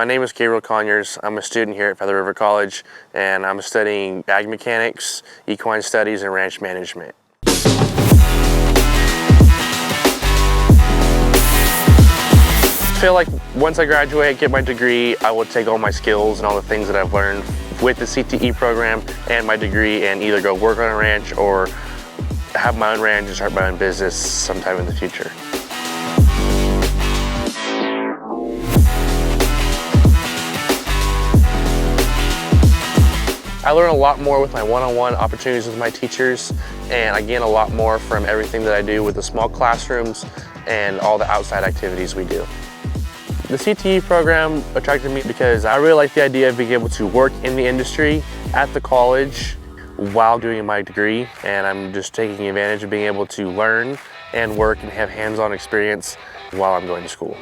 My name is Gabriel Conyers. I'm a student here at Feather River College, and I'm studying ag mechanics, equine studies, and ranch management. I feel like once I graduate, get my degree, I will take all my skills and all the things that I've learned with the CTE program and my degree and either go work on a ranch or have my own ranch and start my own business sometime in the future. I learn a lot more with my one-on-one opportunities with my teachers, and I gain a lot more from everything that I do with the small classrooms and all the outside activities we do. The CTE program attracted me because I really like the idea of being able to work in the industry at the college while doing my degree, and I'm just taking advantage of being able to learn and work and have hands-on experience while I'm going to school.